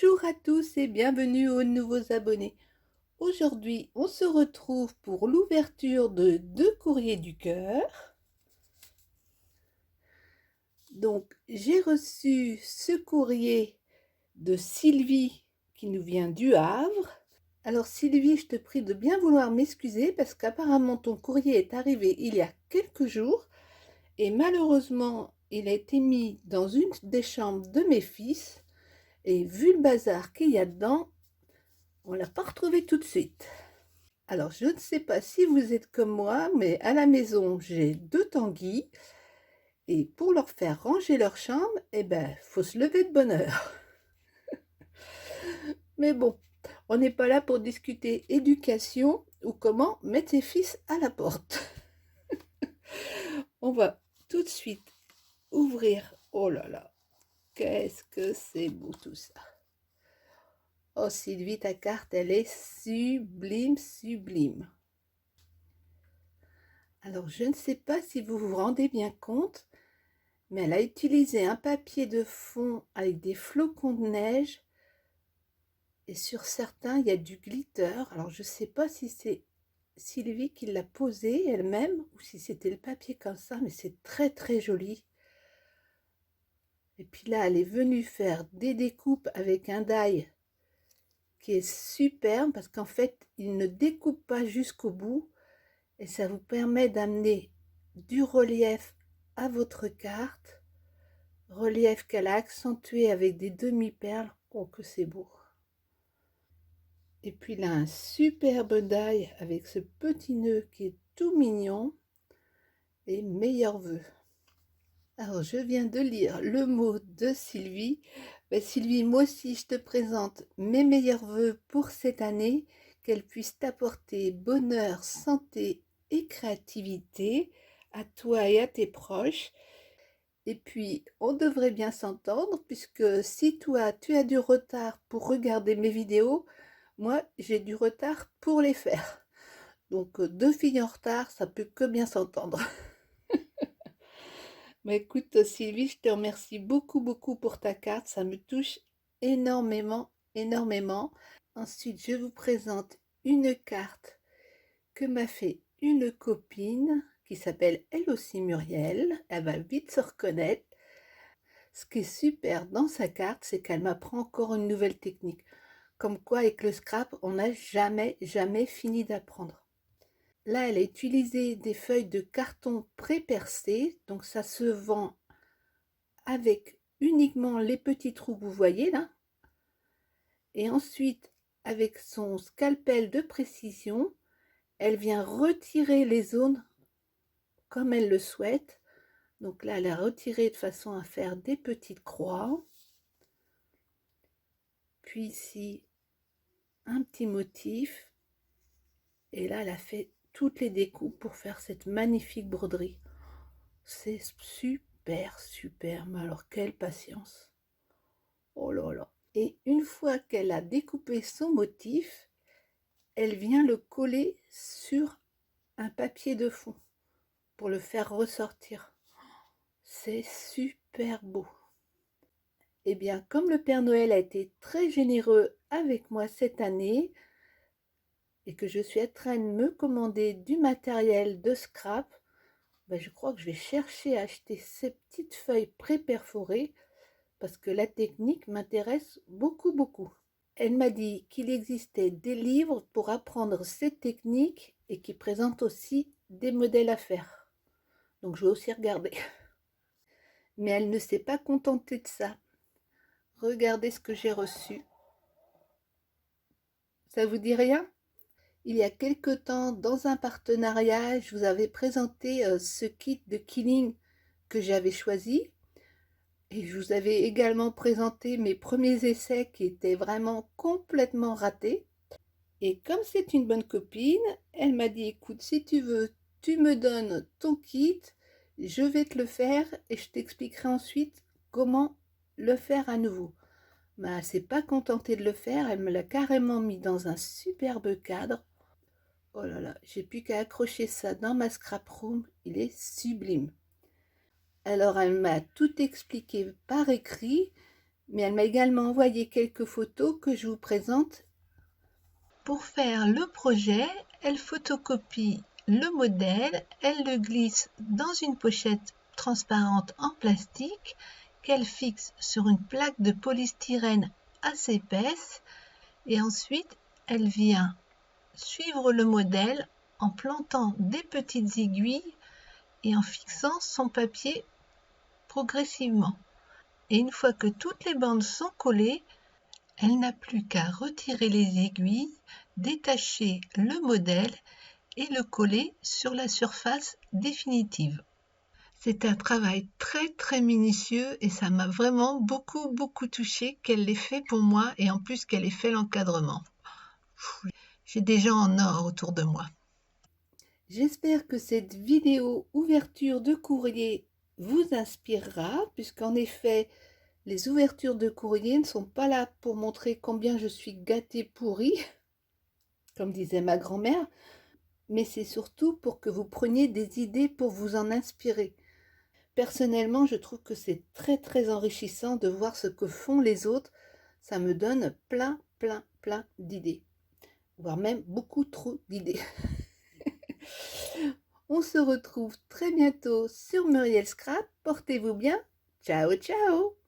Bonjour à tous et bienvenue aux nouveaux abonnés. Aujourd'hui, on se retrouve pour l'ouverture de deux courriers du cœur. Donc, j'ai reçu ce courrier de Sylvie qui nous vient du Havre. Alors Sylvie, je te prie de bien vouloir m'excuser parce qu'apparemment ton courrier est arrivé il y a quelques jours et malheureusement, il a été mis dans une des chambres de mes fils et vu le bazar qu'il y a dedans, on ne l'a pas retrouvé tout de suite. Alors, je ne sais pas si vous êtes comme moi, mais à la maison, j'ai deux tanguis. Et pour leur faire ranger leur chambre, eh ben, faut se lever de bonne heure. Mais bon, on n'est pas là pour discuter éducation ou comment mettre ses fils à la porte. On va tout de suite ouvrir. Oh là là, qu'est-ce que c'est beau tout ça. Oh Sylvie, ta carte, elle est sublime, sublime. Alors, je ne sais pas si vous vous rendez bien compte, mais elle a utilisé un papier de fond avec des flocons de neige et sur certains, il y a du glitter. Alors, je ne sais pas si c'est Sylvie qui l'a posé elle-même ou si c'était le papier comme ça, mais c'est très très joli. Et puis là, elle est venue faire des découpes avec un die qui est superbe parce qu'en fait, il ne découpe pas jusqu'au bout et ça vous permet d'amener du relief à votre carte. Relief qu'elle a accentué avec des demi-perles. Oh, que c'est beau. Et puis là, un superbe die avec ce petit nœud qui est tout mignon. Et meilleurs vœux. Alors, je viens de lire le mot de Sylvie. Ben, Sylvie, moi aussi, je te présente mes meilleurs vœux pour cette année. Qu'elle puisse t'apporter bonheur, santé et créativité à toi et à tes proches. Et puis, on devrait bien s'entendre puisque si toi, tu as du retard pour regarder mes vidéos, moi, j'ai du retard pour les faire. Donc, deux filles en retard, ça peut que bien s'entendre. Mais écoute, Sylvie, je te remercie beaucoup, beaucoup pour ta carte. Ça me touche énormément, énormément. Ensuite, je vous présente une carte que m'a fait une copine qui s'appelle elle aussi Muriel. Elle va vite se reconnaître. Ce qui est super dans sa carte, c'est qu'elle m'apprend encore une nouvelle technique. Comme quoi, avec le scrap, on n'a jamais, jamais fini d'apprendre. Là, elle a utilisé des feuilles de carton pré-percées. Donc, ça se vend avec uniquement les petits trous que vous voyez là. Et ensuite, avec son scalpel de précision, elle vient retirer les zones comme elle le souhaite. Donc là, elle a retiré de façon à faire des petites croix. Puis ici, un petit motif. Et là, elle a fait toutes les découpes pour faire cette magnifique broderie. C'est super, super. Mais alors, quelle patience. Oh là là. Et une fois qu'elle a découpé son motif, elle vient le coller sur un papier de fond pour le faire ressortir. C'est super beau. Et bien, comme le Père Noël a été très généreux avec moi cette année et que je suis en train de me commander du matériel de scrap, ben je crois que je vais chercher à acheter ces petites feuilles pré-perforées parce que la technique m'intéresse beaucoup, beaucoup. Elle m'a dit qu'il existait des livres pour apprendre cette technique et qui présentent aussi des modèles à faire. Donc je vais aussi regarder. Mais elle ne s'est pas contentée de ça. Regardez ce que j'ai reçu. Ça vous dit rien? Il y a quelque temps, dans un partenariat, je vous avais présenté ce kit de Killing que j'avais choisi. Et je vous avais également présenté mes premiers essais qui étaient vraiment complètement ratés. Et comme c'est une bonne copine, elle m'a dit, écoute, si tu veux, tu me donnes ton kit, je vais te le faire et je t'expliquerai ensuite comment le faire à nouveau. Mais elle ne s'est pas contentée de le faire, elle me l'a carrément mis dans un superbe cadre. Oh là là, j'ai plus qu'à accrocher ça dans ma scrap room, il est sublime. Alors elle m'a tout expliqué par écrit Mais elle m'a également envoyé quelques photos que je vous présente. Pour faire le projet, elle photocopie le modèle, elle le glisse dans une pochette transparente en plastique qu'elle fixe sur une plaque de polystyrène assez épaisse et ensuite elle vient suivre le modèle en plantant des petites aiguilles et en fixant son papier progressivement. Et une fois que toutes les bandes sont collées, elle n'a plus qu'à retirer les aiguilles, détacher le modèle et le coller sur la surface définitive. C'est un travail très minutieux et ça m'a vraiment beaucoup touché qu'elle l'ait fait pour moi et en plus qu'elle ait fait l'encadrement. J'ai des gens en or autour de moi. J'espère que cette vidéo ouverture de courrier vous inspirera, puisqu'en effet, les ouvertures de courrier ne sont pas là pour montrer combien je suis gâtée pourrie, comme disait ma grand-mère, mais c'est surtout pour que vous preniez des idées pour vous en inspirer. Personnellement, je trouve que c'est très enrichissant de voir ce que font les autres. Ça me donne plein d'idées, voire même beaucoup trop d'idées. On se retrouve très bientôt sur Muriel Scrap. Portez-vous bien. Ciao, ciao!